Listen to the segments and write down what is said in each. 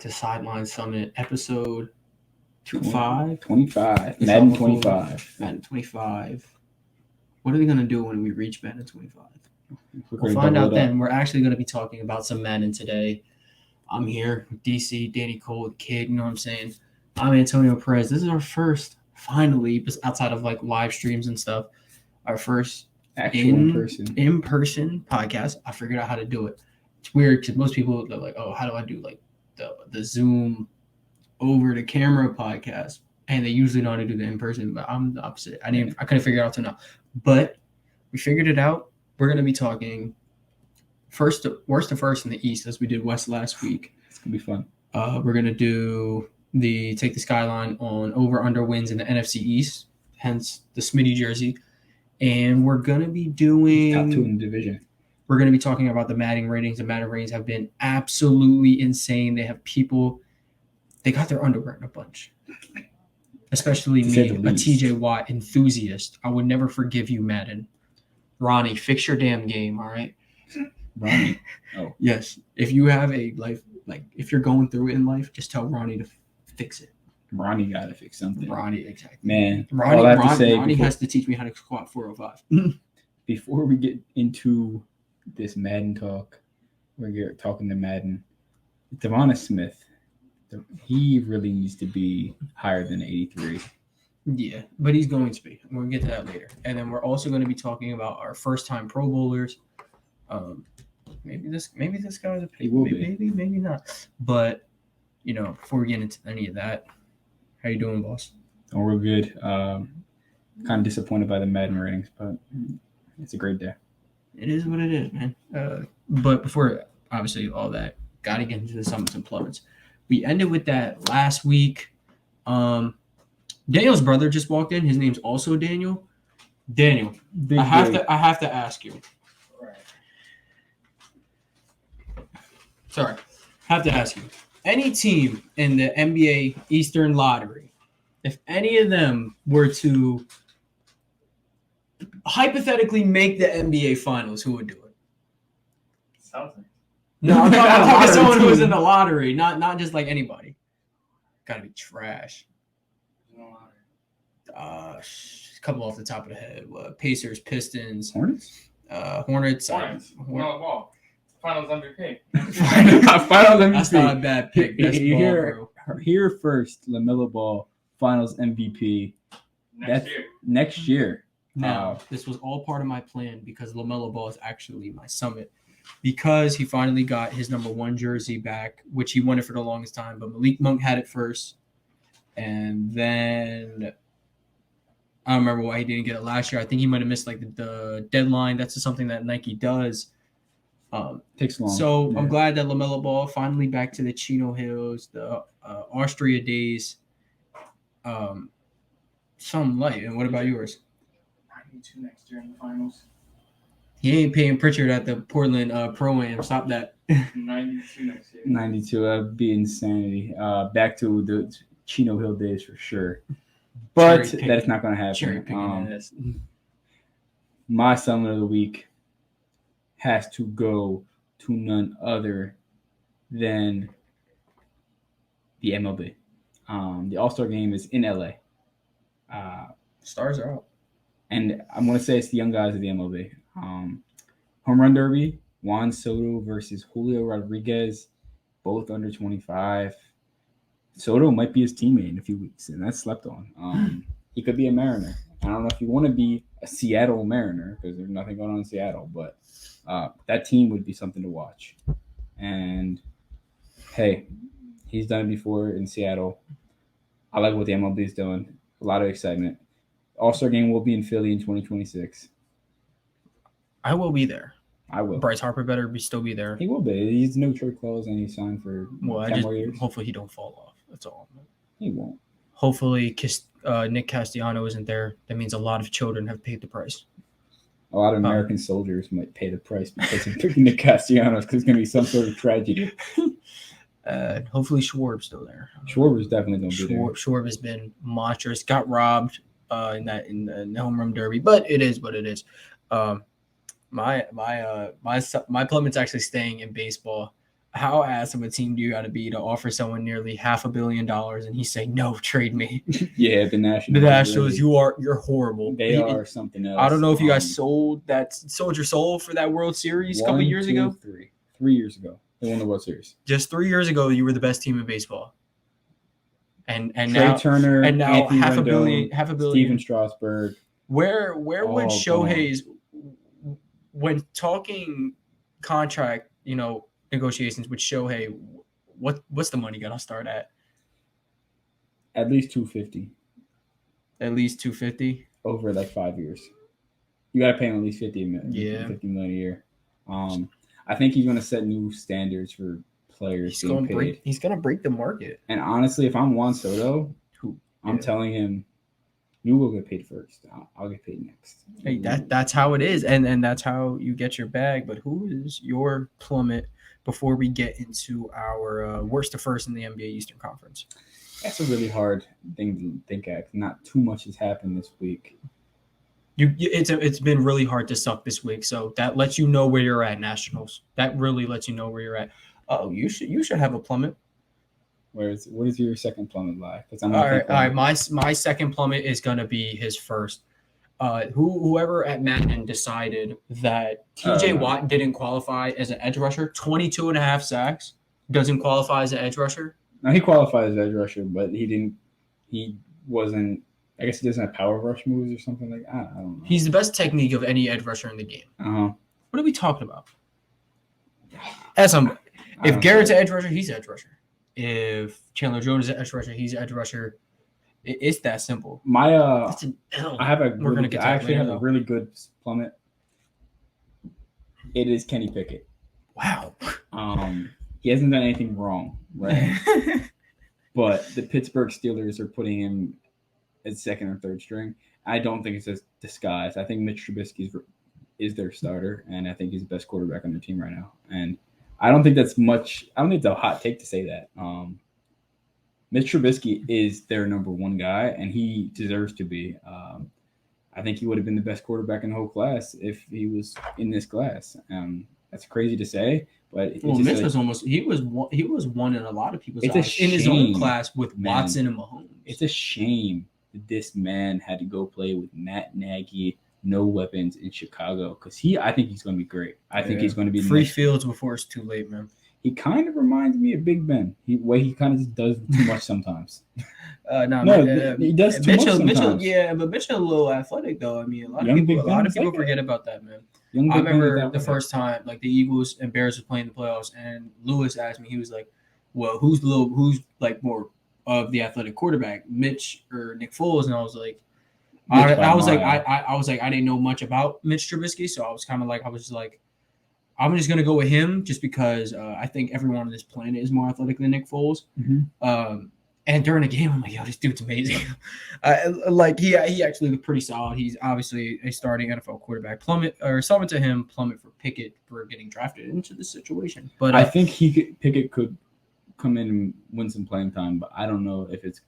to Sideline Summit, episode 25. 25. Madden 25. Madden 25. What are they going to do when we reach Madden 25? We'll gonna find double out it then. up. We're actually going to be talking about some Madden today. I'm here with DC, Danny Cole, the kid, you know what I'm saying? I'm Antonio Perez. This is our first, finally, outside of like live streams and stuff, our first Actual in-person podcast. I figured out how to do it. It's weird because most people are like, oh, how do I do like the Zoom over the camera podcast? And they usually know how to do the in-person, but I'm the opposite. I couldn't figure it out till now. But we figured it out. We're gonna be talking worst to first in the East, as we did West last week. It's gonna be fun. We're gonna do take the skyline on over/under wins in the NFC East, hence the Smitty jersey, and we're gonna be doing top 2 in the division. We're gonna be talking about the Madden ratings. The Madden ratings have been absolutely insane. They have people, they got their underwear in a bunch. Especially me, a TJ Watt enthusiast. I would never forgive you, Madden. Ronnie, fix your damn game, all right? Ronnie. Oh. Yes. If you have a life, like if you're going through it in life, just tell Ronnie to fix it. Ronnie got to fix something. Ronnie, exactly. Man, Ronnie has to teach me how to squat 405. Before we get into this Madden talk, we're talking to Madden. Devonta Smith, he really needs to be higher than 83. Yeah, but he's going to be. We'll get to that later. And then we're also going to be talking about our first-time Pro Bowlers. Maybe this guy's a pick. He will be. Maybe not. But before we get into any of that, how you doing, boss? Oh, real good. Kind of disappointed by the Madden ratings, but it's a great day. It is what it is, man. But before obviously all that, got to get into the summits and plummets. We ended with that last week. Daniel's brother just walked in. His name's also Daniel. Daniel, I have to ask you. Sorry, have to ask you. Any team in the NBA Eastern Lottery, if any of them were to hypothetically make the NBA Finals, who would do it? Celtics. No, I'm talking someone who's in the lottery, not just like anybody. Gotta be trash. A couple off the top of the head. Pacers, Pistons, Hornets. Hornets. Ball. Finals MVP. Finals MVP. That's not a bad pick. That's Here first, LaMelo Ball, Finals MVP. Next year. Now, this was all part of my plan because LaMelo Ball is actually my summit. Because he finally got his number 1 jersey back, which he wanted for the longest time, but Malik Monk had it first. And then I don't remember why he didn't get it last year. I think he might have missed like the deadline. That's just something that Nike does. Takes long. So yeah. I'm glad that LaMelo Ball finally back to the Chino Hills, the Austria days. Some light. And what about yours? 92 next year in the finals. He ain't paying Pritchard at the Portland Pro-Am. Stop that. 92 next year. 92. That'd be insanity. Back to the Chino Hill days for sure. But that's not going to happen. My summit of the week has to go to none other than the MLB. The All-Star game is in LA. Stars are out. And I'm going to say it's the young guys of the MLB. Home run derby, Juan Soto versus Julio Rodriguez, both under 25. Soto might be his teammate in a few weeks, and that's slept on. He could be a Mariner. I don't know if you want to be a Seattle Mariner because there's nothing going on in Seattle, but that team would be something to watch. And, hey, he's done it before in Seattle. I like what the MLB is doing. A lot of excitement. All-Star game will be in Philly in 2026. I will be there. I will. Bryce Harper better still be there. He will be. He's no trade clause and he's signed for 10 more years. Hopefully he don't fall off. That's all. He won't. Hopefully Nick Castellanos isn't there. That means a lot of children have paid the price. A lot of American soldiers might pay the price because of picking Nick Castellanos because it's going to be some sort of tragedy. Hopefully Schwarb's still there. Schwarber's definitely going to be there. Schwarb has been monstrous. Got robbed in the home run derby, but it is what it is. My plummet's actually staying in baseball. how ass of a team do you got to be to offer someone nearly $500 million and he say no, trade me? Yeah, the Nationals. The Nationals, you're horrible. They are something else. I don't know if you guys sold your soul for that World Series a couple years ago. 3 years ago, they won the World Series. Just 3 years ago, you were the best team in baseball. And Trey now Turner, and now Anthony half a Rendon, billion. Steven Strasburg. Where would all Shohei's when talking contract, negotiations with Shohei, what's the money gonna start at? At least $250. At least $250 over like 5 years. You got to pay him at least $50 million. Yeah. $50 million a year. I think he's going to set new standards for players being paid. He's gonna break the market. And honestly, if I'm Juan Soto, I'm telling him, you will get paid first. I'll get paid next. Hey, that's how it is, and that's how you get your bag. But who is your plummet before we get into our worst to first in the NBA Eastern Conference? That's a really hard thing to think at. Not too much has happened this week. It's been really hard to suck this week, so that lets you know where you're at, Nationals. That really lets you know where you're at. Oh, you should have a plummet. What is your second plummet like? All right. My second plummet is gonna be his first. Whoever at Madden decided that TJ Watt didn't qualify as an edge rusher, 22.5 sacks, doesn't qualify as an edge rusher. No, he qualified as edge rusher, but he wasn't. I guess he doesn't have power rush moves or something like that. I don't know. He's the best technique of any edge rusher in the game. What are we talking about? If Garrett's an edge rusher, he's an edge rusher. If Chandler Jones is an edge rusher, he's an edge rusher. It's that simple. I have a really good plummet. It is Kenny Pickett. Wow. He hasn't done anything wrong, right? But the Pittsburgh Steelers are putting him as second or third string. I don't think it's a disguise. I think Mitch Trubisky is their starter, and I think he's the best quarterback on their team right now. And I don't think that's much. I don't think it's a hot take to say that. Mitch Trubisky is their number one guy, and he deserves to be. I think he would have been the best quarterback in the whole class if he was in this class. That's crazy to say, but Mitch was almost he was one in a lot of people's eyes in his own class with Watson and Mahomes. It's a shame that this man had to go play with Matt Nagy, no weapons in Chicago, because I think he's going to be great. I think he's going to be free fields before it's too late, man. He kind of reminds me of Big Ben. He kind of just does too much sometimes. He does too much sometimes. Mitchell, but Mitchell a little athletic though. I mean, a lot of people forget about that, man. I remember the first time, like the Eagles and Bears were playing the playoffs, and Lewis asked me, he was like, "Well, who's like more of the athletic quarterback, Mitch or Nick Foles?" And I was like, I was like, I didn't know much about Mitch Trubisky, so I was just like, I'm just gonna go with him just because I think everyone on this planet is more athletic than Nick Foles. Mm-hmm. And during the game, I'm like, yo, this dude's amazing. He actually looked pretty solid. He's obviously a starting NFL quarterback. Plummet to him for Pickett for getting drafted into this situation. But I think Pickett could come in and win some playing time, but I don't know if it's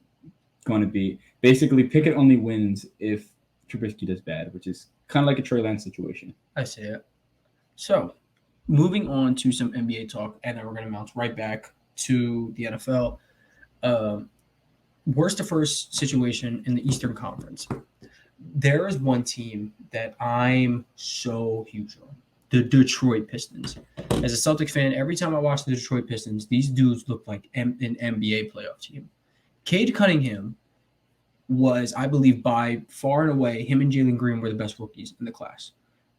going to be. Basically, Pickett only wins if Trubisky does bad, which is kind of like a Trey Lance situation. I see it. So, moving on to some NBA talk, and then we're going to bounce right back to the NFL. Worst to first situation in the Eastern Conference. There is one team that I'm so huge on. The Detroit Pistons. As a Celtics fan, every time I watch the Detroit Pistons, these dudes look like an NBA playoff team. Cade Cunningham was, I believe, by far and away, him and Jalen Green were the best rookies in the class.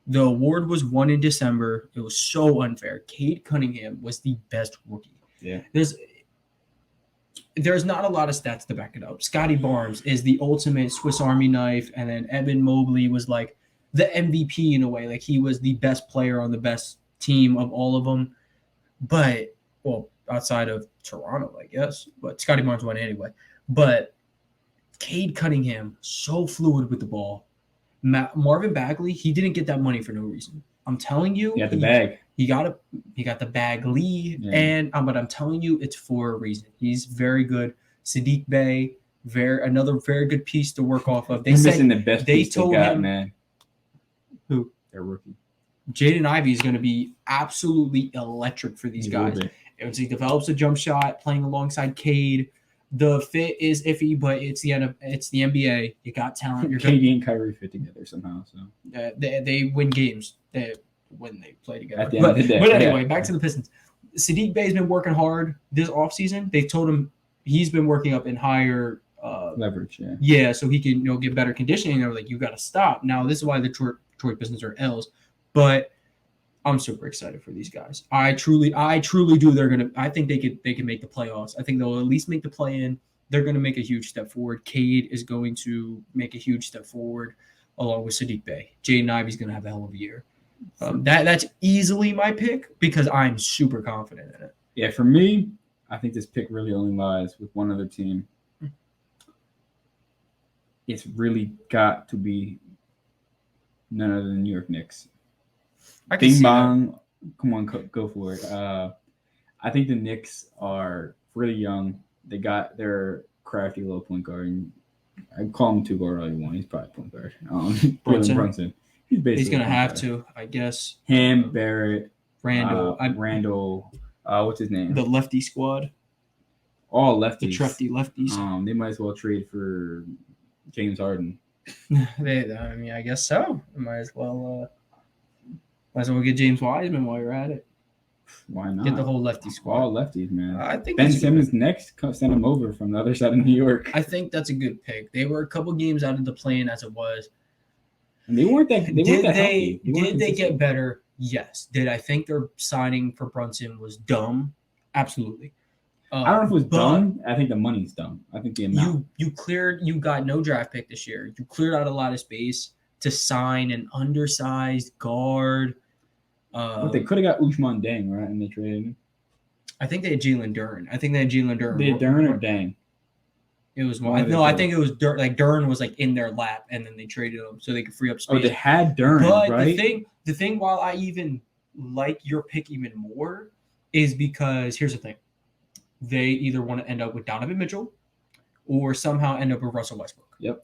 The award was won in December. It was so unfair. Cade Cunningham was the best rookie. Yeah. There's not a lot of stats to back it up. Scotty Barnes is the ultimate Swiss Army knife, and then Evan Mobley was like the MVP in a way. Like, he was the best player on the best team of all of them. But, well, outside of Toronto, I guess. But Scotty Barnes won anyway. But Cade Cunningham, so fluid with the ball. Marvin Bagley, he didn't get that money for no reason. I'm telling you. He got the bag. He got the Bagley, yeah. But I'm telling you, it's for a reason. He's very good. Sadiq Bey, another very good piece to work off of. Missing the best piece they got, man. Who? Their rookie. Jaden Ivey is going to be absolutely electric for these guys. Once he develops a jump shot, playing alongside Cade, the fit is iffy, but it's the NBA. You got talent. You're good. KD and Kyrie fit together somehow. So They win games when they play together. At the end of the day. But anyway, back to the Pistons. Sadiq Bey's been working hard this offseason. They've told him he's been working up in higher leverage. Yeah. Yeah, so he can get better conditioning. They're like, you got to stop. Now this is why the Detroit Pistons are L's, but I'm super excited for these guys. I truly do. I think they can make the playoffs. I think they'll at least make the play-in. They're gonna make a huge step forward. Cade is going to make a huge step forward along with Sadiq Bey. Jaden Ivey's gonna have a hell of a year. That's easily my pick because I'm super confident in it. Yeah, for me, I think this pick really only lies with one other team. It's really got to be none other than New York Knicks. I can Bing see bong. That. Come on, go for it. I think the Knicks are really young. They got their crafty little point guard. And I call him two guard all you want. He's probably point guard. Brunson. He's gonna have to, I guess. Him, Barrett, Randall. What's his name? The lefty squad. All lefties. The trusty lefties. They might as well trade for James Harden. I guess so. Might as well get James Wiseman while you're at it. Why not? Get the whole lefty squad. All lefties, man. I think Ben Simmons next. Send him over from the other side of New York. I think that's a good pick. They were a couple games out of the play-in as it was. And they weren't that. Did they get better? Yes. Did I think their signing for Brunson was dumb? Absolutely. I don't know if it was dumb. I think the money's dumb. I think the amount. You got no draft pick this year. You cleared out a lot of space to sign an undersized guard. But they could have got Ousmane Deng, right? And they traded him. I think they had Jalen Duren. They had Duren or Deng? It was one. No, I think it was Duren. Like Duren was like in their lap, and then they traded him so they could free up space. Oh, they had Duren, but right? The thing, while I even like your pick even more, is because here's the thing: they either want to end up with Donovan Mitchell, or somehow end up with Russell Westbrook. Yep.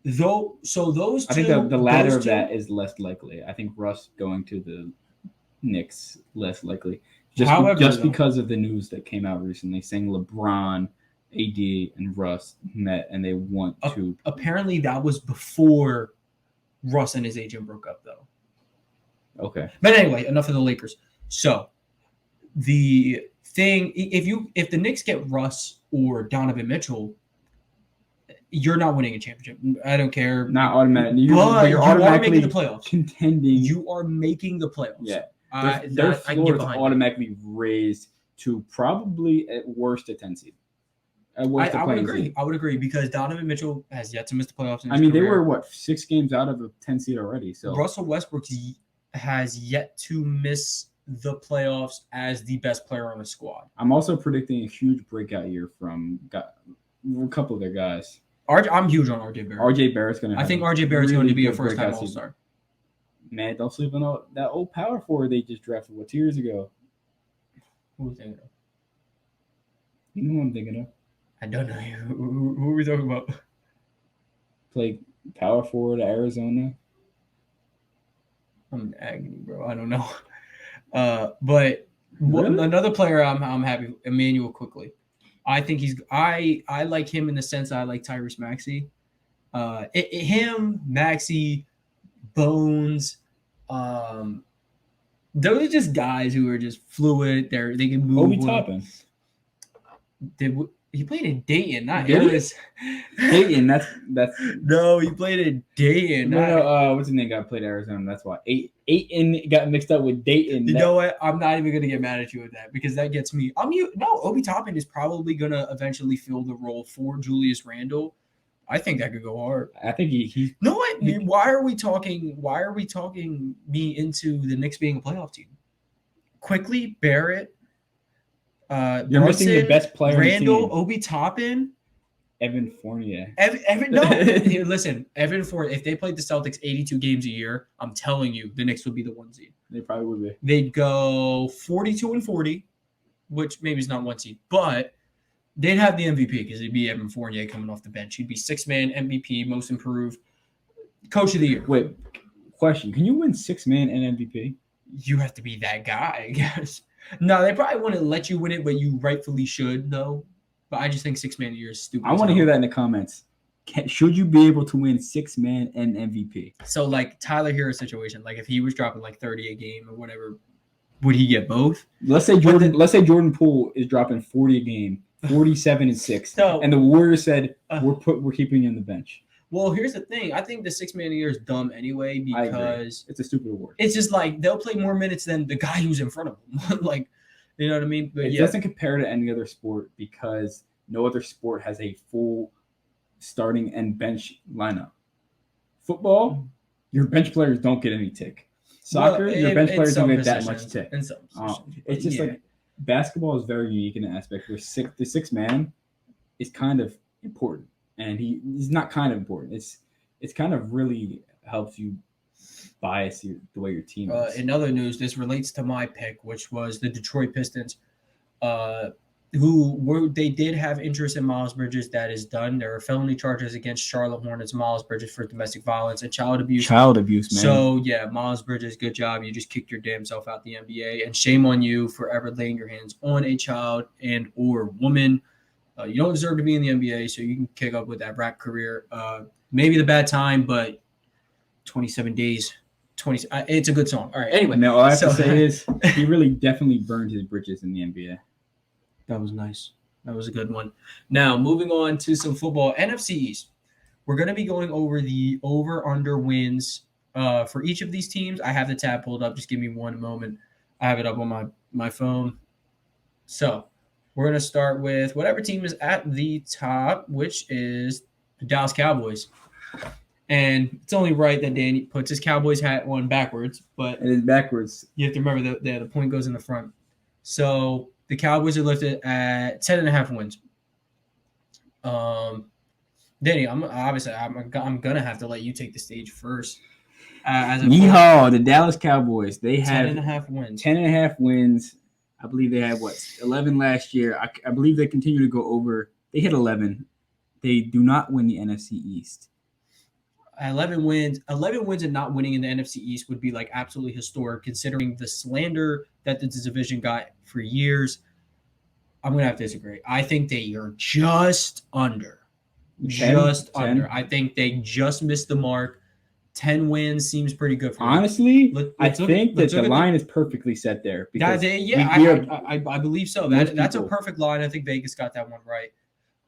Those two. I think the latter of that is less likely. I think Russ going to the Knicks less likely. Just because of the news that came out recently saying LeBron, AD, and Russ met and they want to. Apparently, that was before Russ and his agent broke up, though. Okay. But anyway, enough of the Lakers. So the thing, if the Knicks get Russ or Donovan Mitchell, you're not winning a championship. I don't care. Not automatically. But you're automatically making the playoffs. Contending. You are making the playoffs. Yeah. Their floor is automatically raised to probably at worst a 10 seed. I would agree. Seed. I would agree because Donovan Mitchell has yet to miss the playoffs. They were 6 games out of a 10 seed already. So Russell Westbrook has yet to miss the playoffs as the best player on the squad. I'm also predicting a huge breakout year from a couple of their guys. I'm huge on RJ Barrett. RJ Barrett's going to. I think RJ Barrett's going to be a first-time All-Star. Man, don't sleep on that old power forward they just drafted 2 years ago. Who are we thinking of? You know who I'm thinking of? I don't know. Who are we talking about? Played power forward at Arizona. I'm in agony, bro. I don't know. But really? Another player I'm happy, Emmanuel Quickly. I think I like him in the sense that I like Tyrese Maxey. Him, Maxey, Bones, those are just guys who are just fluid. They can move. Obi Toppin. He played in Dayton, not Dayton. That's no. He played in Dayton. No. What's his name? Played Arizona. That's why Ayton got mixed up with Dayton. You know what? I'm not even gonna get mad at you with that because that gets me. Obi Toppin is probably gonna eventually fill the role for Julius Randle. I think that could go hard. I think he. No, what? Why are we talking me into the Knicks being a playoff team? Quickly, Barrett. You're missing the best player. Randall, Obi Toppin, Evan Fournier. Listen, Evan Fournier. If they played the Celtics 82 games a year, I'm telling you, the Knicks would be the 1 seed. They probably would be. They'd go 42-40, which maybe is not 1 seed, but they'd have the MVP because it'd be Evan Fournier coming off the bench. He'd be 6-man MVP, most improved, coach of the year. Wait, question: can you win 6-man and MVP? You have to be that guy, I guess. No, they probably wouldn't let you win it, but you rightfully should, though. But I just think 6-man of the year is stupid. I want to hear that in the comments. Should you be able to win 6-man and MVP? So, like, Tyler Hero's situation, like, if he was dropping, like, 30 a game or whatever, would he get both? Let's say Jordan Poole is dropping 40 a game, 47 and 6, So, and the Warriors said, we're keeping you on the bench. Well, here's the thing. I think the 6-man of the year is dumb anyway because it's a stupid award. It's just like they'll play more minutes than the guy who's in front of them. Like, you know what I mean? But it doesn't compare to any other sport because no other sport has a full starting and bench lineup. Football, your bench players don't get any tick. Soccer, your bench players don't get that much tick. It's just like basketball is very unique in an aspect where the 6-man is kind of important. And he's not kind of important. It's kind of really helps you bias the way your team is. In other news, this relates to my pick, which was the Detroit Pistons, they did have interest in Miles Bridges. That is done. There are felony charges against Charlotte Hornets, Miles Bridges for domestic violence and child abuse. Child abuse, man. So, yeah, Miles Bridges, good job. You just kicked your damn self out the NBA. And shame on you for ever laying your hands on a child and or woman. You don't deserve to be in the NBA, so you can kick up with that rap career. Maybe the bad time, but 27 days, it's a good song. All right, anyway. Now, all I have to say is he really definitely burned his bridges in the NBA. That was nice. That was a good one. Now, moving on to some football. NFC East. We're going to be going over the over-under wins for each of these teams. I have the tab pulled up. Just give me one moment. I have it up on my phone. So, we're going to start with whatever team is at the top, which is the Dallas Cowboys. And it's only right that Danny puts his Cowboys hat on backwards. But it is backwards. You have to remember that the point goes in the front. So the Cowboys are listed at 10.5 wins. Danny, I'm going to have to let you take the stage first. Yeehaw, the Dallas Cowboys. They have 10.5 wins. 10.5 wins. I believe they had 11 last year. I believe they continue to go over. They hit 11. They do not win the NFC East. 11 wins and not winning in the NFC East would be like absolutely historic considering the slander that this division got for years. I'm going to have to disagree. I think they are just under. 10. I think they just missed the mark. 10 wins seems pretty good for them. Honestly, I think that the line is perfectly set there. I believe so. That's a perfect line. I think Vegas got that one right.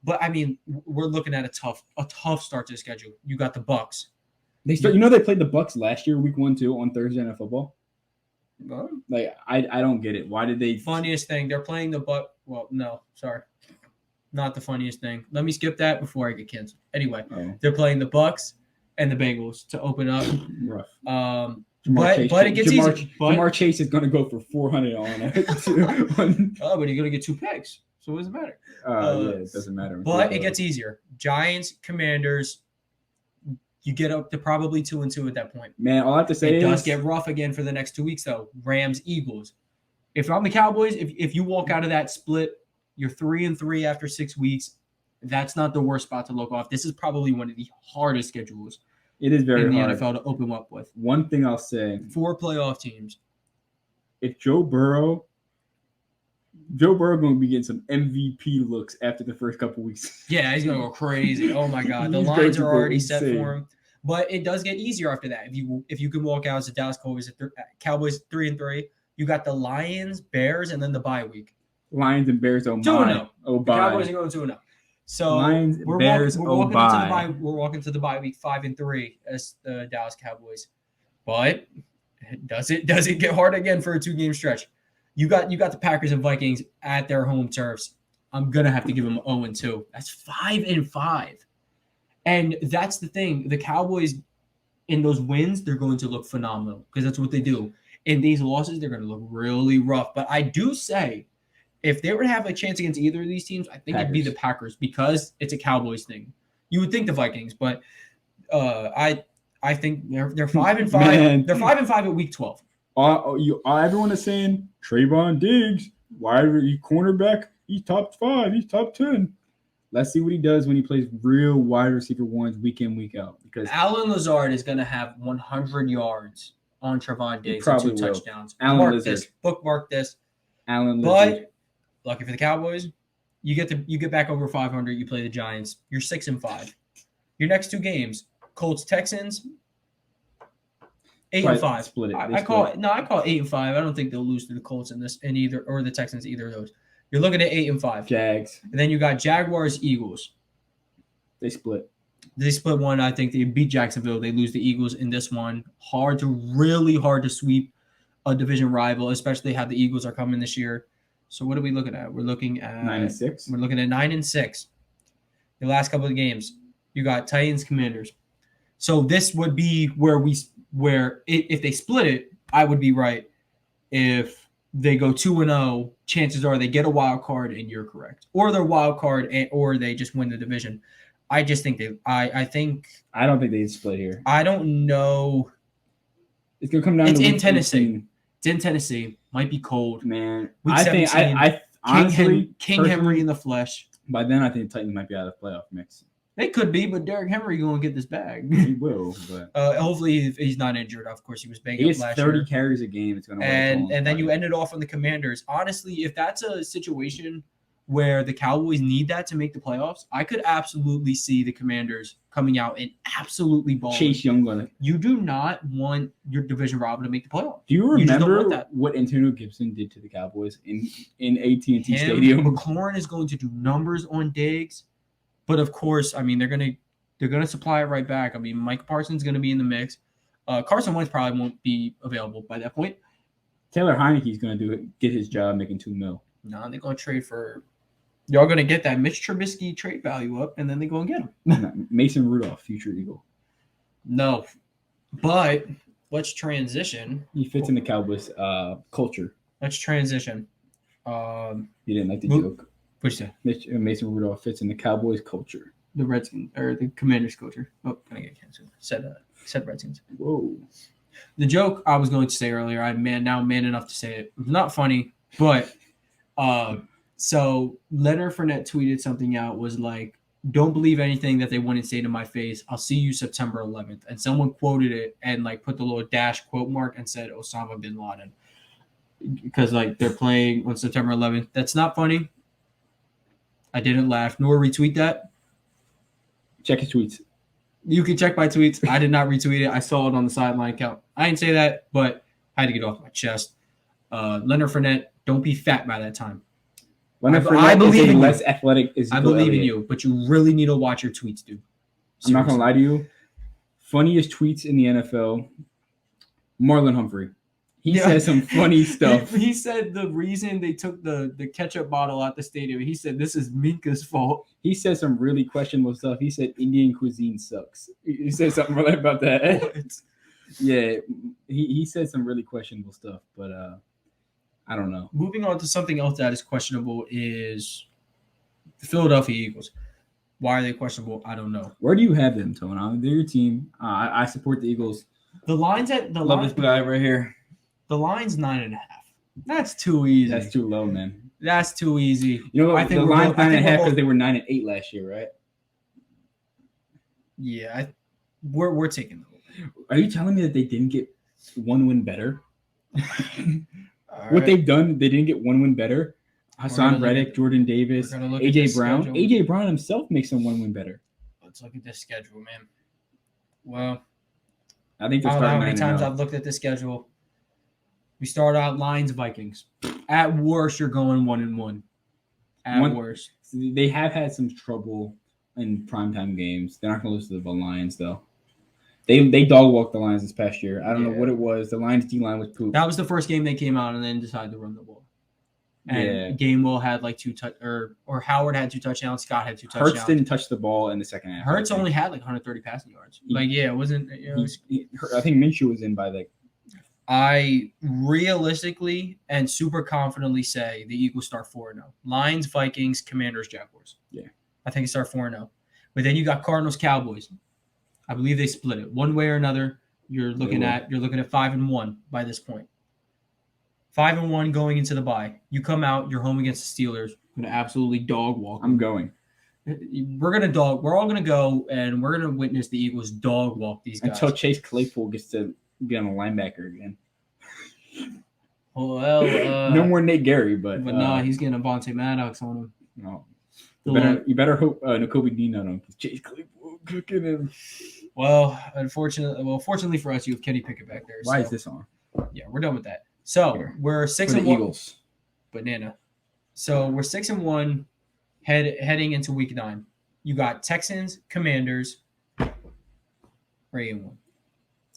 But I mean, we're looking at a tough start to the schedule. You got the Bucs. They played the Bucs last year, week 1, 2 on Thursday Night Football. Like I don't get it. Why did they? Funniest thing, they're playing the Bucs. Well, no, sorry, not the funniest thing. Let me skip that before I get canceled. Anyway, They're playing the Bucs and the Bengals to open up. Rough. But it gets easier. Jamar Chase is going to go for 400 on it. But he's going to get 2 picks. So what does it matter? It doesn't matter. But it gets easier. Giants, Commanders, you get up to probably 2-2 at that point. Man, all I have to say it does get rough again for the next 2 weeks, though. Rams, Eagles. If I'm the Cowboys, if you walk out of that split, you're 3-3 after 6 weeks. That's not the worst spot to look off. This is probably one of the hardest schedules. It is very hard in the NFL to open up with. One thing I'll say: 4 playoff teams. If Joe Burrow going to be getting some MVP looks after the first couple weeks. Yeah, he's going to go crazy. Oh my God, the lines are already set for him. But it does get easier after that. If you can walk out as the Dallas Cowboys 3-3, you got the Lions, Bears, and then the bye week. Lions and Bears. 2-0. The Cowboys are going 2-0. So Lions, Bears, we're walking to the bye week 5-3 as the Dallas Cowboys. But does it get hard again for a 2-game stretch? You got the Packers and Vikings at their home turfs. I'm gonna have to give them 0-2. That's 5-5, and that's the thing. The Cowboys in those wins, they're going to look phenomenal because that's what they do. In these losses, they're going to look really rough. But I do say, if they were to have a chance against either of these teams, I think it'd be the Packers because it's a Cowboys thing. You would think the Vikings, but I think they're 5-5. Man. They're 5-5 at week 12. Everyone is saying Trayvon Diggs, cornerback, he's top 5, he's top 10. Let's see what he does when he plays real wide receiver ones week in, week out. Because Allen Lazard is going to have 100 yards on Trayvon Diggs and 2 touchdowns. Bookmark this. Allen. But lucky for the Cowboys, you get back over 500. You play the Giants. You're 6-5. Your next two games, Colts Texans, 8-5. Split it. I call it 8-5. I don't think they'll lose to the Colts in either or the Texans, either of those. You're looking at 8-5. Jags. And then you got Jaguars, Eagles. They split. They split one. I think they beat Jacksonville. They lose the Eagles in this one. Really hard to sweep a division rival, especially how the Eagles are coming this year. So what are we looking at? We're looking at 9-6. We're looking at 9-6. The last couple of games, you got Titans, Commanders. So this would be where if they split it, I would be right. If they go 2-0, chances are they get a wild card, and you're correct, or they're wild card, or they just win the division. I just think I don't think they'd split here. I don't know. It's gonna come down. It's to in Tennessee. It's in Tennessee. Might be cold. Man, Week I think 17, honestly, King Henry in the flesh. By then, I think the Titans might be out of the playoff mix. They could be, but Derrick Henry going to get this bag. He will, but hopefully if he's not injured. Of course, he was banged he up has last 30 year. carries a game. It's gonna And then you ended off on the Commanders. Honestly, if that's a situation where the Cowboys need that to make the playoffs, I could absolutely see the Commanders coming out and absolutely balling. Chase Young. You do not want your division rival to make the playoffs. Do you You just don't want remember that. what Antonio Gibson did to the Cowboys in AT&T Him, Stadium? McLaurin is going to do numbers on Diggs, but of course, I mean they're gonna supply it right back. I mean Mike Parsons is going to be in the mix. Carson Wentz probably won't be available by that point. Taylor Heineke's going to get his job making $2 million. No, they're going to trade for. Y'all going to get that Mitch Trubisky trade value up, and then they go and get him. Mason Rudolph, future Eagle. No, but let's transition. He fits in the Cowboys culture. Let's transition. You didn't like the Mo- joke. What'd you say? Mason Rudolph fits in the Cowboys culture. The Redskins or the Commanders culture. Oh, gonna get canceled. Said Redskins. Whoa. The joke I was going to say earlier, I'm man enough to say it. It's not funny, but so Leonard Fournette tweeted something out, was like, "Don't believe anything that they wouldn't say to my face. I'll see you September 11th." And someone quoted it and like put the little dash quote mark and said Osama bin Laden, because like they're playing on September 11th. That's not funny. I didn't laugh nor retweet that. Check his tweets. You can check my tweets. I did not retweet it. I saw it on the Sideline account. I didn't say that, but I had to get off my chest. Leonard Fournette, don't be fat by that time. Leonard I Fournette believe is in you. less athletic. I believe in you, but you really need to watch your tweets, dude. I'm not going to lie to you. Funniest tweets in the NFL, Marlon Humphrey. He says some funny stuff. He said the reason they took the ketchup bottle out the stadium, he said this is Minka's fault. He said some really questionable stuff. He said Indian cuisine sucks. He said something really about that. What? Yeah, he said some really questionable stuff, but I don't know. Moving on to something else that is questionable is the Philadelphia Eagles. Why are they questionable? I don't know. Where do you have them, Tony? They're your team. I support the Eagles. The line's at the Love line, this guy right here. The line's 9.5. That's too easy. That's too low, man. That's too easy. You know what? I think the we're line's both- I think 9.5 we're because both- they were 9-8 last year, right? Yeah, we're taking them. Are you telling me that they didn't get one win better? All What right. they've done, they didn't get one win better. Hassan gonna look Reddick, at- Jordan Davis, we're gonna look at AJ this Brown. schedule. AJ Brown himself makes them one win better. Let's look at this schedule, man. Well, I think I they're don't know how starting many 9-0. times I've looked at this schedule. We start out Lions, Vikings. At worst, you're going 1-1. At worst. They have had some trouble in primetime games. They're not going to lose to the Lions, though. They dog walked the Lions this past year. I don't know what it was. The Lions D-line was poop. That was the first game they came out and then decided to run the ball. And Yeah. Gainwell had like or Howard had 2 touchdowns. Scott had 2 touchdowns. Hurts didn't touch the ball in the second half. Hurts I think. only had like 130 passing yards. Like, yeah, it wasn't. You know, I think Minshew was in by like. I realistically and super confidently say the Eagles start 4-0. Lions, Vikings, Commanders, Jaguars. Yeah. I think it start 4-0. But then you got Cardinals, Cowboys. I believe they split it one way or another. You're looking at 5-1 by this point. 5-1 going into the bye. You come out, you're home against the Steelers. Going to absolutely dog walk. I'm going. We're all gonna go and we're gonna witness the Eagles dog walk these guys. Until Chase Claypool gets to be on a linebacker again. Well, no more Nate Gary, but no, he's getting a Vontae Maddox on him. no. The You better hope Nakobe Dean not on because Chase Claypool cooking him. Well, fortunately for us, you have Kenny Pickett back there. Why so, is this on? Yeah, we're done with that. So Here. we're For 6 the and 1. Eagles. Banana. So we're 6 and 1, heading into week 9. You got Texans, Commanders. We're 8 and 1.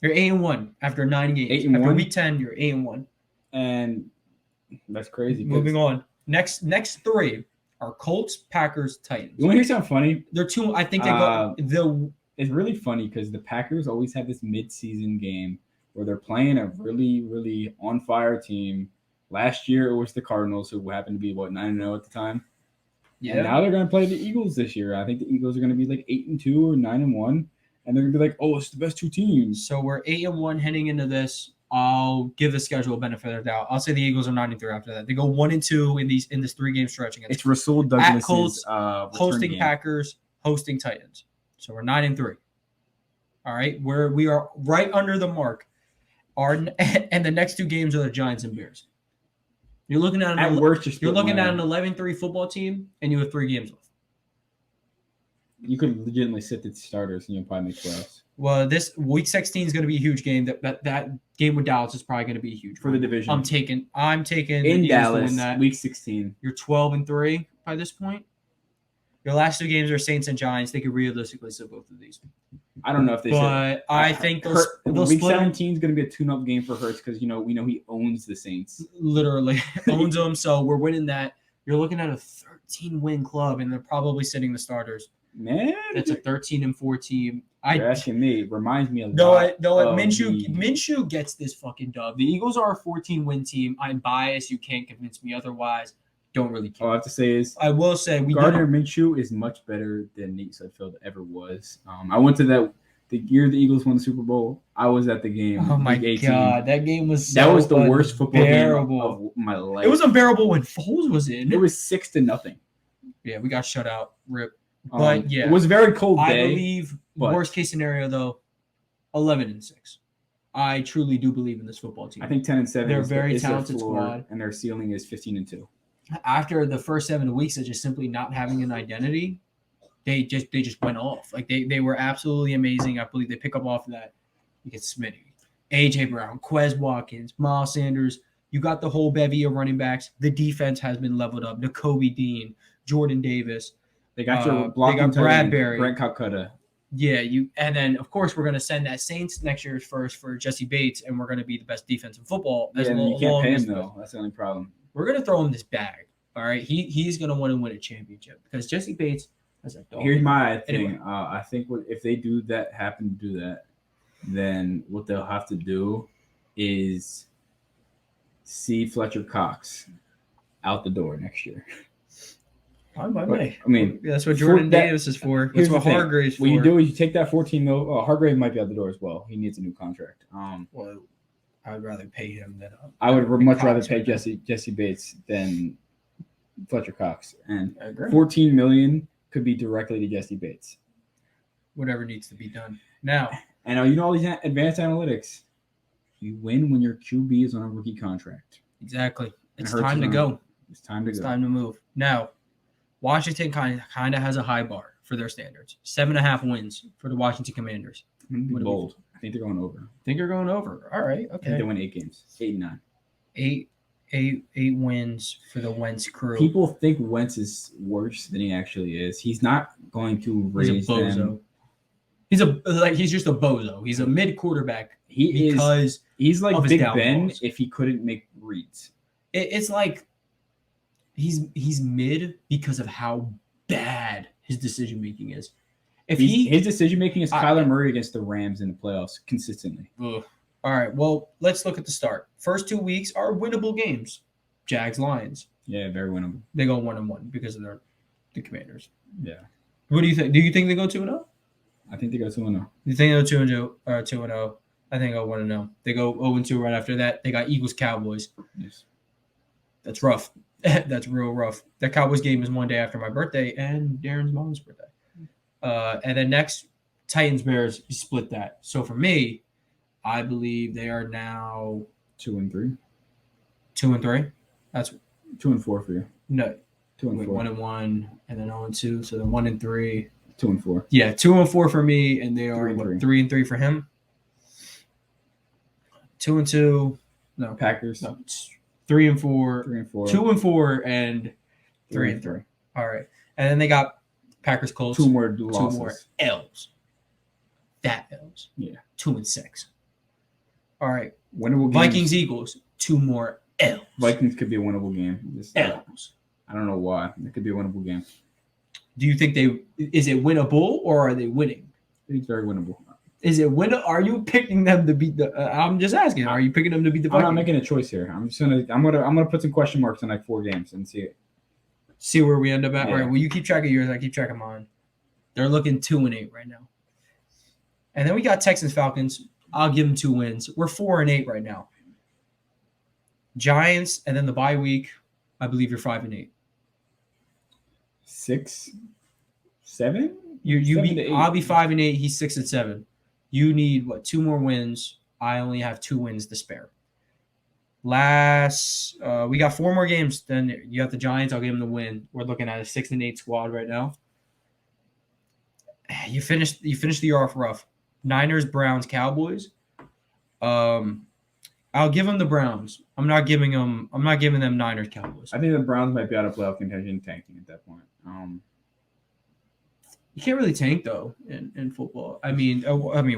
You're 8 and 1 after 9 games. 8 and after 1? week 10, you're 8 and 1. And that's crazy. Moving on. Next 3 are Colts, Packers, Titans. You want to hear something funny? They're 2. I think they go It's really funny because the Packers always have this mid-season game where they're playing a really, really on-fire team. Last year, it was the Cardinals, who happened to be, 9-0 at the time. Yeah. And now they're going to play the Eagles this year. I think the Eagles are going to be like 8-2 or 9-1. And they're going to be like, oh, it's the best 2 teams. So we're 8 and 1 heading into this. I'll give the schedule a benefit of the doubt. I'll say the Eagles are 9-3 after that. They go 1 and 2 in this 3-game stretch against It's Rasul Douglas's Colts, hosting game. Packers, hosting Titans. So we're 9-3. All right, we are right under the mark. And the next 2 games are the Giants and Bears. You're looking at At worst, you're looking at an 11-3 football team, and you have 3 games left. You could legitimately sit the starters, and you'll probably make playoffs. Well, this week 16 is going to be a huge game. That game with Dallas is probably going to be huge For the division. I'm taking the in Eagles Dallas, to win that. week 16. You're 12-3 by this point. Your last 2 games are Saints and Giants. They could realistically sit both of these. I don't know if they But I think they'll week split 17 is going to be a tune-up game for Hurts because we know he owns the Saints. Literally owns them. So we're winning that. You're looking at a 13-win club, and they're probably sitting the starters. Man, That's a 13-4 team. You're asking me. Reminds me a lot. No, Minshew gets this fucking dub. The Eagles are a 14-win team. I'm biased. You can't convince me otherwise. Don't really care. All I have to say is I will say Gardner Minshew is much better than Nate Sudfeld ever was. I went to the year the Eagles won the Super Bowl. I was at the game. Oh my week 18. god, that game was that was the worst football game of my life. It was unbearable when Foles was in. It was 6-0. Yeah, we got shut out. Rip. But yeah, it was a very cold day. I believe worst case scenario though, 11-6. I truly do believe in this football team. I think 10-7. They're a very talented squad, and their ceiling is 15-2. After the first 7 weeks of just simply not having an identity, they just went off. Like they were absolutely amazing. I believe they pick up off of that. You get Smitty, AJ Brown, Quez Watkins, Miles Sanders. You got the whole bevy of running backs. The defense has been leveled up. Nakobe Dean, Jordan Davis. They got your blocking. They got Bradbury, Brent Calcutta. Yeah, and then of course we're gonna send that Saints next year first for Jessie Bates, and we're gonna be the best defense in football. Yeah, you can't pay him though. That's the only problem. We're gonna throw him this bag. All right, he's gonna want to win a championship because Jessie Bates has a dog. Here's my thing. Anyway. I think if they happen to do that, then what they'll have to do is see Fletcher Cox out the door next year. I mean, that's what Jordan Davis is for. That's what Hargrave's for. What you do is you take that 14 mil. Hargrave might be out the door as well. He needs a new contract. Well, I would rather pay him than I would much rather pay Jessie Bates than Fletcher Cox. And $14 million could be directly to Jessie Bates. Whatever needs to be done now. And all these advanced analytics. You win when your QB is on a rookie contract. Exactly. It's time to go. It's time to go. It's time to move now. Washington kind of has a high bar for their standards. 7.5 wins for the Washington Commanders. I'm gonna be bold. I think they're going over. Think you're going over? All right. Okay. I think they win 8 games. 8-9. 8 wins for the Wentz crew. People think Wentz is worse than he actually is. He's not going to raise them. He's just a bozo. He's a mid quarterback. He's like Big Ben if he couldn't make reads. It's like he's mid because of how bad his decision making is. His decision making is Kyler Murray against the Rams in the playoffs consistently. Ugh. All right, well, let's look at the start. First 2 weeks are winnable games. Jags, Lions. Yeah, very winnable. They go 1-1 because of the Commanders. Yeah. What do you think? Do you think they go 2-0? I think they go 2-0. You think they go 2-2 or 2-0? I think I'll 1-0. They go 0-2 right after that. They got Eagles, Cowboys. Yes. That's rough. That's real rough. That Cowboys game is one day after my birthday and Darren's mom's birthday. And then next, Titans, Bears, you split that. So for me, I believe they are now 2-3. 2-3. That's 2-4 for you. no. 2-4. 1-1, and then 0-2. So then 1-3. 2-4. Yeah, 2-4 for me, and they are 3-3. 3-3 for him. 2-2. No, Packers. no. 3-4. 3-4. 2-4 and 3-3. All right, and then they got Packers Colts. 2 more Two losses. more L's. That L's. Yeah. 2-6. All right. Winnable games. Vikings Eagles. 2 more L's. Vikings could be a winnable game. Just, L's. I don't know why. It could be a winnable game. Do you think is it winnable or are they winning? I think it's very winnable. Is it win? Are you picking them to beat the? I'm just asking. Are you picking them to beat the I'm Vikings? not making a choice here. I'm gonna put some question marks on like 4 games and see it. See where we end up at. Yeah. All right. Well, you keep track of yours. I keep track of mine. They're looking 2-8 right now. And then we got Texans Falcons. I'll give them 2 wins. We're 4-8 right now. Giants, and then the bye week. I believe you're 5-8. 6, 7. You 7 beat. to 8. I'll be 5-8. He's 6-7. You need 2 more wins. I only have 2 wins to spare. We got 4 more games. Then you got the Giants. I'll give them the win. We're looking at a 6-8 squad right now. You finished the year off rough. Niners, Browns, Cowboys. I'll give them the Browns. I'm not giving them Niners, Cowboys. I think the Browns might be out of playoff contention, tanking at that point. You can't really tank though in football. I mean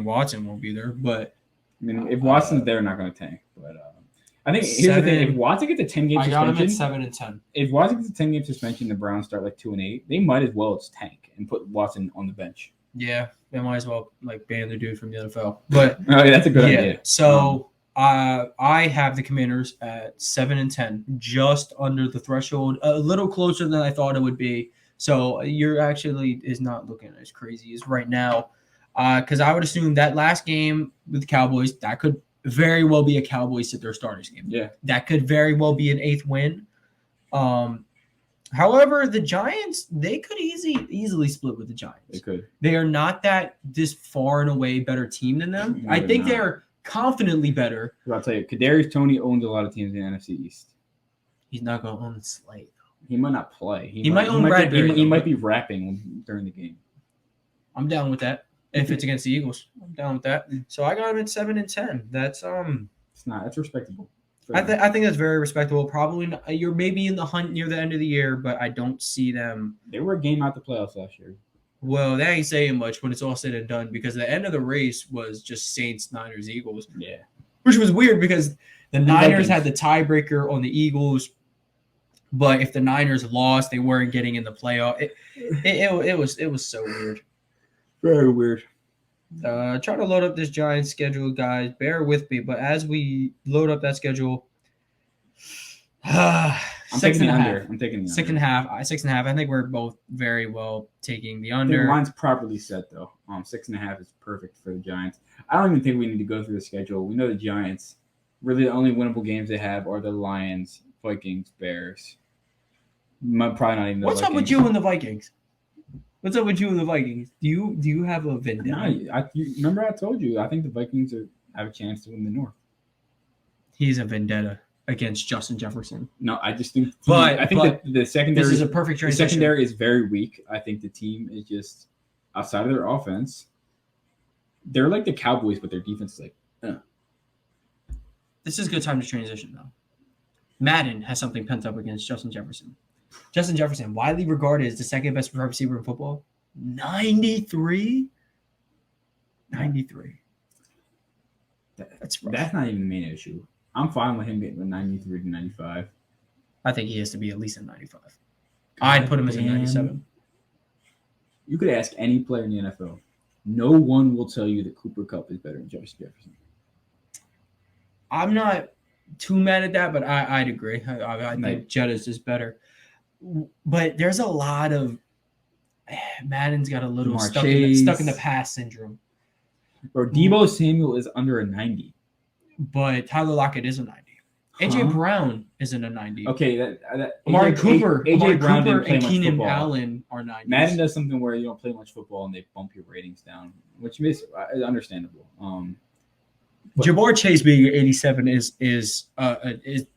Watson won't be there, but if Watson's there, not going to tank. But I think here's the thing: if Watson gets a 10-game I got him at suspension, 7-10. if Watson gets a 10-game suspension, the Browns start like 2-8. They might as well just tank and put Watson on the bench. Yeah, they might as well ban the dude from the NFL. But Oh, yeah, that's a good idea. So I have the Commanders at 7-10, just under the threshold, a little closer than I thought it would be. So you're actually is not looking as crazy as right now, because I would assume that last game with the Cowboys, that could very well be a Cowboys sit their starters game. Yeah, That could very well be an 8th win. However, the Giants, they could easily split with the Giants. they could. They are not this far and away better team than them. No, I they're think not. they're confidently better. I'll tell you, Kadarius Toney owns a lot of teams in the NFC East. He's not going to own the slate. He might not play. He might own Bradbury, He though. might be rapping during the game. I'm down with that. If it's against the Eagles, I'm down with that. So I got him at 7-10. That's It's not. That's respectable. I think that's very respectable. Probably not, you're maybe in the hunt near the end of the year, but I don't see them. They were a game out the playoffs last year. Well, that ain't saying much when it's all said and done, because the end of the race was just Saints, Niners, Eagles, Yeah. which was weird because the Niners Vikings. had the tiebreaker on the Eagles, but if the Niners lost, they weren't getting in the playoff. It was so weird. Very weird. Try to load up this Giants schedule, guys. Bear with me, but as we load up that schedule, I'm 6.5. taking the under. I'm taking the under. 6.5. 6.5. I think we're both very well taking the I think under. the line's properly set though. 6.5 is perfect for the Giants. I don't even think we need to go through the schedule. We know the Giants. Really, the only winnable games they have are the Lions, Vikings, Bears. Probably not even the What's up with Vikings. you and the Vikings? What's up with you and the Vikings? Do you have a vendetta? No, remember I told you I think the Vikings have a chance to win the North. He's a vendetta against Justin Jefferson. No, I just think. But- I think but the secondary. This is a perfect the transition. secondary is very weak. I think the team is just outside of their offense. They're like the Cowboys, but their defense is like. This is a good time to transition, though. Madden has something pent up against Justin Jefferson. Justin Jefferson, widely regarded as the second best wide receiver in football. 93? 93. That's rough. That's not even the main issue. I'm fine with him getting a 93 to 95. I think he has to be at least a 95. I'd put him as a 97. You could ask any player in the NFL. No one will tell you that Cooper Kupp is better than Justin Jefferson. I'm not too mad at that, but I'd agree. I Right. think Jetta's is better. But there's a lot of Madden's got a little Jamar stuck in the Chase. past syndrome. Bro, Debo Samuel is under a 90. But Tyler Lockett is a 90. AJ Huh? Brown isn't a 90. Okay, that Amari Cooper, AJ Brown Cooper didn't play and much Keenan football. Allen are 90s. Madden does something where you don't play much football and they bump your ratings down, which is understandable. Jamar Chase being 87 is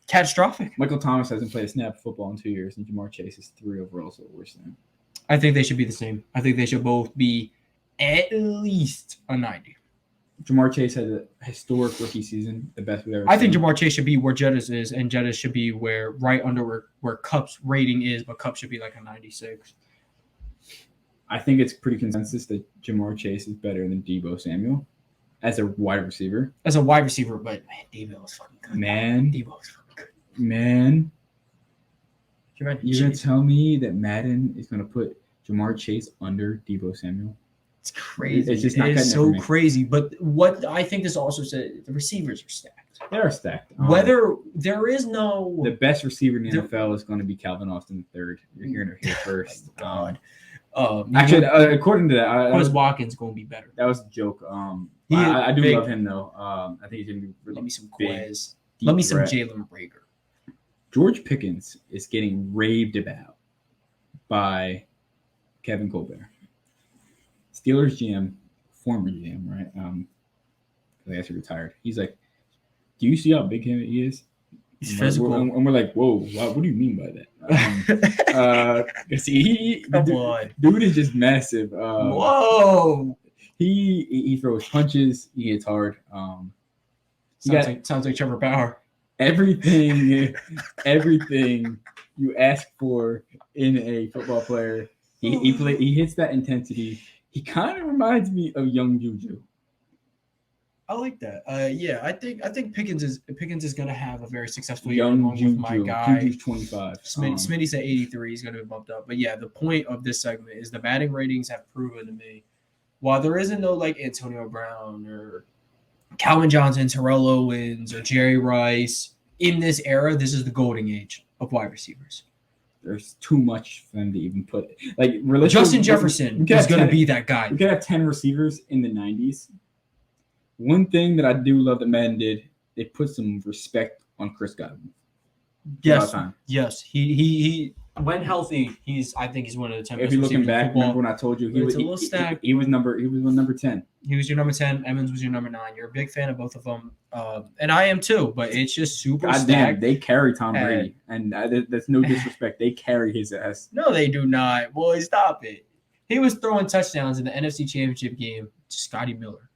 catastrophic. Michael Thomas hasn't played a snap of football in 2 years, and Jamar Chase is 3 overall, so worse than him. I think they should be the same. I think they should both be at least a 90. Jamar Chase had a historic rookie season, the best we've ever I think seen. Jamar Chase should be where Jettis is, and Jettis should be right under where Cup's rating is, but Cup should be like a 96. I think it's pretty consensus that Jamar Chase is better than Deebo Samuel as a wide receiver. As a wide receiver, but man, Deebo is fucking good. Deebo is fucking good. Man, you're going to Chase. tell me that Madden is going to put Jamar Chase under Deebo Samuel? It's crazy. It's just not it is cutting it for so me. crazy. But what I think this also said, the receivers are stacked. They are stacked. Whether there is no the best receiver in the NFL is going to be Calvin Austin III. You're hearing it here first. God. Actually, according to that, Chris Watkins going to be better. that was a joke. He is I do big. love him though. I think he's going to be really Let me some big, Quez. deep Let me some threat. Jalen Rager. George Pickens is getting raved about by Kevin Colbert, Steelers GM, former GM, right? I guess he retired. He's like, "Do you see how big he is?" He's And physical. we're like, "Whoa, what do you mean by that?" Come on. Dude is just massive. Whoa. He throws punches. He hits hard. Sounds like Trevor Bauer. Everything you ask for in a football player. He hits that intensity. He kind of reminds me of young Juju. I like that. Yeah, I think Pickens is going to have a very successful year Young along Juju. with my guy. Juju's 25. Smitty said 83. He's going to be bumped up. But yeah, the point of this segment is the batting ratings have proven to me, while there isn't no like Antonio Brown or Calvin Johnson, Terrell Owens, or Jerry Rice in this era, this is the golden age of wide receivers. There's too much for them to even put. Like Justin Jefferson is going to be that guy. We could have 10 receivers in the 90s. One thing that I do love that Madden did, they put some respect on Chris Godwin. Yes. He when healthy, I think he's one of the 10 If best you're looking receivers in back, football. remember when I told you It's a little stacked. he was number 10. He was your number 10. Evans was your number 9. You're a big fan of both of them. And I am too, but it's just super God damn, stacked. they carry Tom Brady. And that's no disrespect. They carry his ass. No, they do not. Boy, stop it. He was throwing touchdowns in the NFC Championship game to Scotty Miller.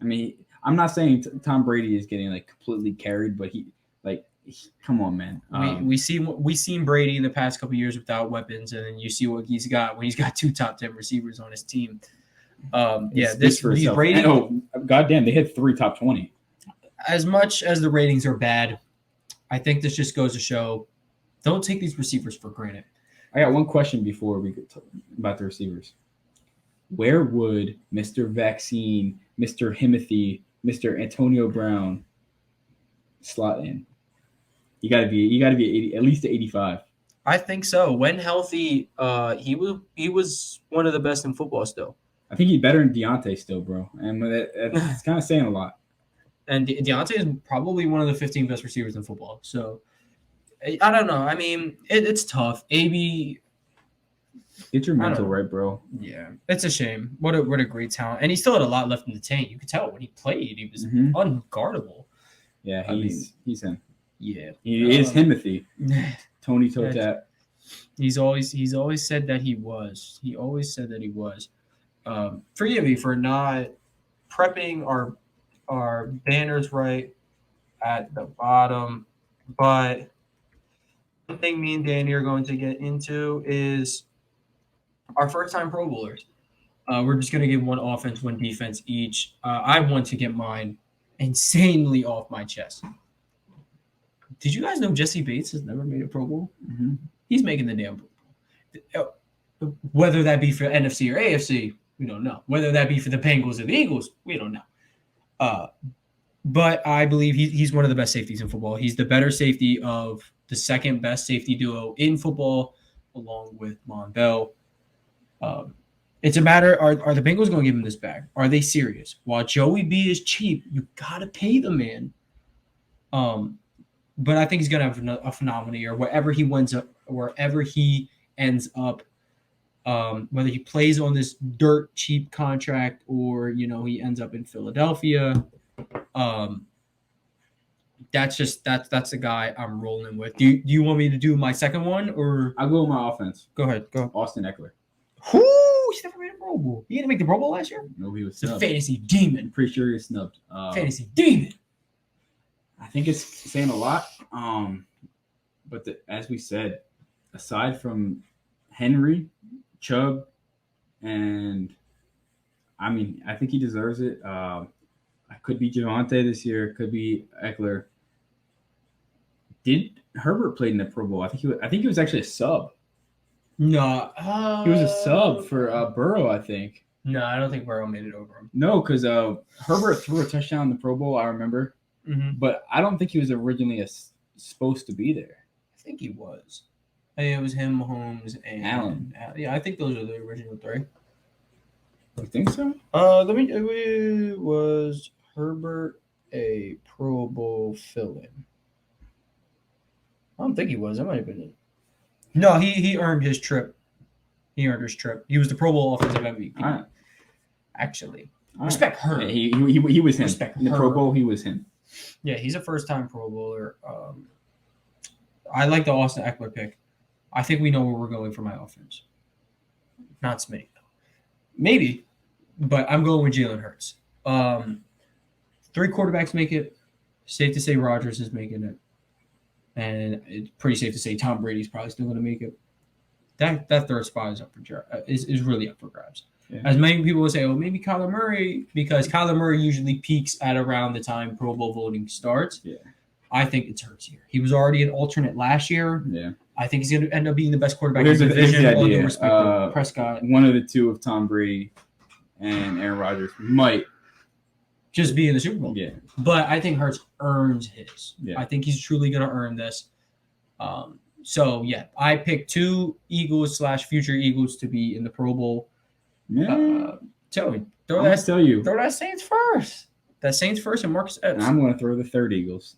I mean, I'm not saying Tom Brady is getting like completely carried, but come on, man. We seen Brady in the past couple of years without weapons, and then you see what he's got when he's got 2 top 10 receivers on his team. These ratings. Oh, goddamn, they hit 3 top 20. As much as the ratings are bad, I think this just goes to show, don't take these receivers for granted. I got one question before we could talk about the receivers. Where would Mr. Vaccine, Mr. Himothy, Mr. Antonio Brown slot in? You gotta be 80, at least 85. I think so. When healthy, he was one of the best in football still. I think he's better than Deontay still, bro. And that's kind of saying a lot. And Deontay is probably one of the 15 best receivers in football. So I don't know. I mean, it's tough. AB. Get your mental right, bro. Yeah, it's a shame. What a great talent, and he still had a lot left in the tank. You could tell when he played, he was unguardable. Yeah, he's him. Yeah, he is Himothy. Tony Totat. He's always said that he was. He always said that he was. Forgive me for not prepping our banners right at the bottom, but one thing me and Danny are going to get into is our first-time Pro Bowlers. We're just going to give one offense, one defense each. I want to get mine insanely off my chest. Did you guys know Jessie Bates has never made a Pro Bowl? Mm-hmm. He's making the damn Pro Bowl. Whether that be for NFC or AFC, we don't know. Whether that be for the Bengals or the Eagles, we don't know. But I believe he's one of the best safeties in football. He's the better safety of the second best safety duo in football, along with Mon Bell. It's a matter, are the Bengals going to give him this bag? Are they serious? While Joey B is cheap, you got to pay the man. But I think he's going to have a phenomenal year wherever he ends up, whether he plays on this dirt cheap contract or, he ends up in Philadelphia. That's the guy I'm rolling with. Do you want me to do my second one or I'll go with my offense. go ahead? Go. Austin Eckler. Whoo! He's never made a Pro Bowl. He didn't make the Pro Bowl last year. No, he was It's a snubbed. fantasy demon. I'm pretty sure he was snubbed. Fantasy demon. I think it's saying a lot. But as we said, aside from Henry, Chubb, and I think he deserves it. It could be Javonte this year. It could be Eckler. Did Herbert play in the Pro Bowl? I think he was actually a sub. No, He was a sub for Burrow, I think. No, I don't think Burrow made it over him. No, because Herbert threw a touchdown in the Pro Bowl, I remember. Mm-hmm. But I don't think he was originally supposed to be there. I think he was. I think it was him, Mahomes, and Allen. Yeah, I think those are the original three. You think so? Was Herbert a Pro Bowl fill-in? I don't think he was. That might have been it. No, he earned his trip. He earned his trip. He was the Pro Bowl offensive MVP. All right. Actually, All respect her. Yeah, he was him. Respect in the her. Pro Bowl, he was him. Yeah, he's a first-time Pro Bowler. I like the Austin Eckler pick. I think we know where we're going for my offense. Not Smith. Maybe, but I'm going with Jalen Hurts. 3 quarterbacks make it. Safe to say Rodgers is making it. And it's pretty safe to say Tom Brady's probably still going to make it. That third spot is up for is really up for grabs. Yeah. As many people will say, oh, maybe Kyler Murray, because Kyler Murray usually peaks at around the time Pro Bowl voting starts. Yeah. I think it's Hurts here. He was already an alternate last year. Yeah. I think he's going to end up being the best quarterback Well, in the here's division. the All due idea. respect to Prescott. One of the two of Tom Brady and Aaron Rodgers might. Just be in the Super Bowl. Yeah. But I think Hurts earns his. Yeah. I think he's truly going to earn this. So, yeah, I picked 2 Eagles/future Eagles to be in the Pro Bowl. Yeah. Tell me. I'm Throw going to tell you. that Saints first. That Saints first and Marcus Epps. And I'm going to throw the third Eagles.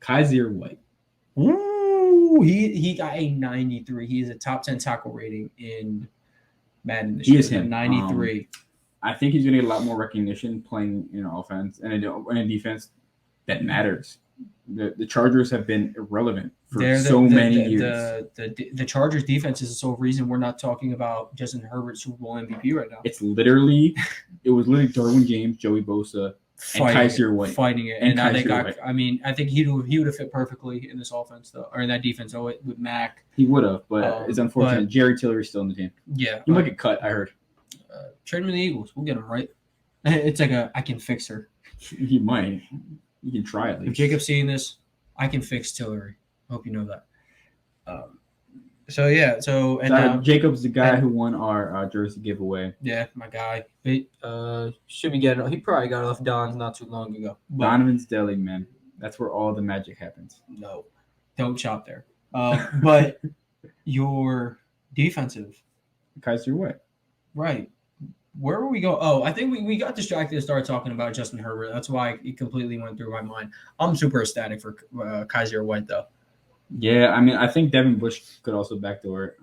Kaiser White. Ooh, he got a 93. He is a top 10 tackle rating in Madden this He year. is him. 93. I think he's going to get a lot more recognition playing in offense and in defense that matters. The Chargers have been irrelevant for many years. The Chargers defense is the sole reason we're not talking about Justin Herbert Super Bowl MVP right now. It was literally Derwin James, Joey Bosa, and Kaiser White. Fighting it. And now they got, I think he would have fit perfectly in this offense, though, or in that defense, with Mac. He would have, but it's unfortunate. Jerry Tiller is still in the team. Yeah. He might get cut, I heard. Trade him to the Eagles. We'll get him, right? It's like I can fix her. He might. You can try at least. If Jacob's seeing this, I can fix Tillery. Hope you know that. Jacob's the guy who won our jersey giveaway. Yeah, my guy. Should be getting. He probably got it off Don's not too long ago. Donovan's Deli, man. That's where all the magic happens. No, don't shop there. But your defensive, Kaiser White. Right. Where were we going? Oh, I think we got distracted and started talking about Justin Herbert. That's why it completely went through my mind. I'm super ecstatic for Kaiser White, though. Yeah, I think Devin Bush could also backdoor.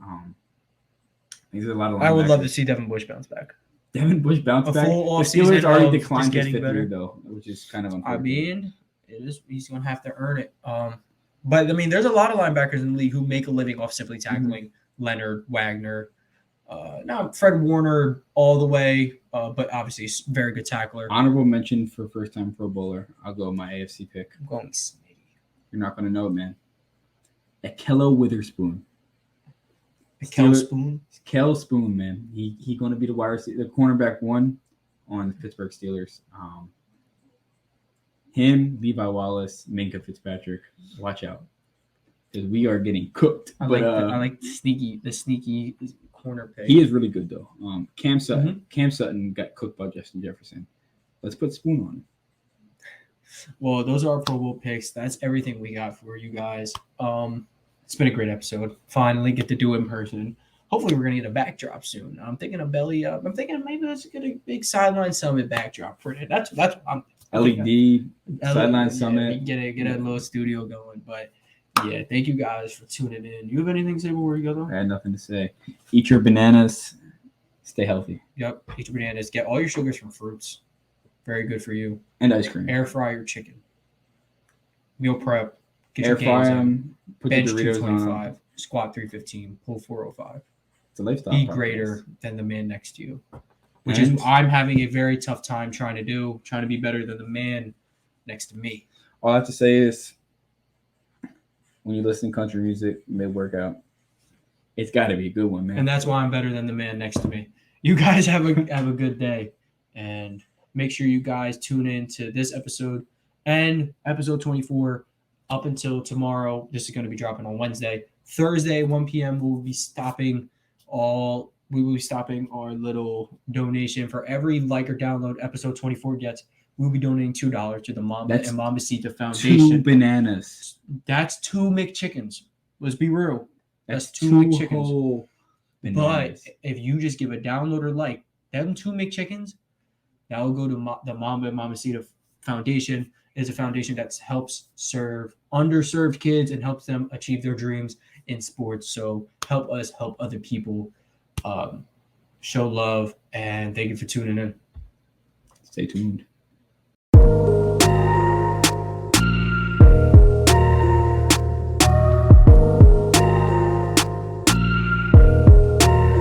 There's a lot of. I would love to see Devin Bush bounce back. Devin Bush bounce back. The Steelers already declined his 5th year, though, which is kind of unfortunate. He's going to have to earn it. But there's a lot of linebackers in the league who make a living off simply tackling. Mm-hmm. Leonard, Wagner. Not Fred Warner all the way, but obviously very good tackler. Honorable mention for first-time Pro Bowler. I'll go with my AFC pick. I'm going Smitty. You're not going to know it, man. Akello Witherspoon. Kel Spoon, man. He going to be the cornerback 1 on the Pittsburgh Steelers. Him, Levi Wallace, Minkah Fitzpatrick. Watch out, because we are getting cooked. I like the sneaky corner pick. He is really good though. Cam Sutton got cooked by Justin Jefferson. Let's put Spoon on him. Well, those are our Pro Bowl picks. That's everything we got for you guys. It's been a great episode. Finally get to do it in person. Hopefully we're gonna get a backdrop soon. I'm thinking of belly up. I'm thinking maybe let's get a big Sideline Summit backdrop for it. That's what I'm LED Sideline Summit. Get a little studio going. But yeah, thank you guys for tuning in. You have anything to say before we go though? I had nothing to say. Eat your bananas. Stay healthy. Yep. Eat your bananas. Get all your sugars from fruits. Very good for you. And ice cream. Air fry your chicken. Meal prep. Get Air your gains fry in. them. Put Bench the Doritos on 225. them. Squat 315. Pull 405. It's a lifestyle. Be podcast. greater than the man next to you. Which is I'm having a very tough time trying to be better than the man next to me. All I have to say is, when you listen to country music mid-workout, it's got to be a good one, man. And that's why I'm better than the man next to me. You guys have a good day, and make sure you guys tune in to this episode and episode 24 up until tomorrow. This is going to be dropping on Wednesday. Thursday, 1 p.m. We will be stopping our little donation for every like or download episode 24 gets. We'll be donating $2 to the Mamba and Mambacita Foundation. 2 bananas. That's 2 McChickens. Let's be real. That's 2 McChickens. Whole bananas. But if you just give a download or like, them 2 McChickens, that will go to the Mamba and Mambacita Foundation. It's a foundation that helps serve underserved kids and helps them achieve their dreams in sports. So help us help other people, show love, and thank you for tuning in. Stay tuned.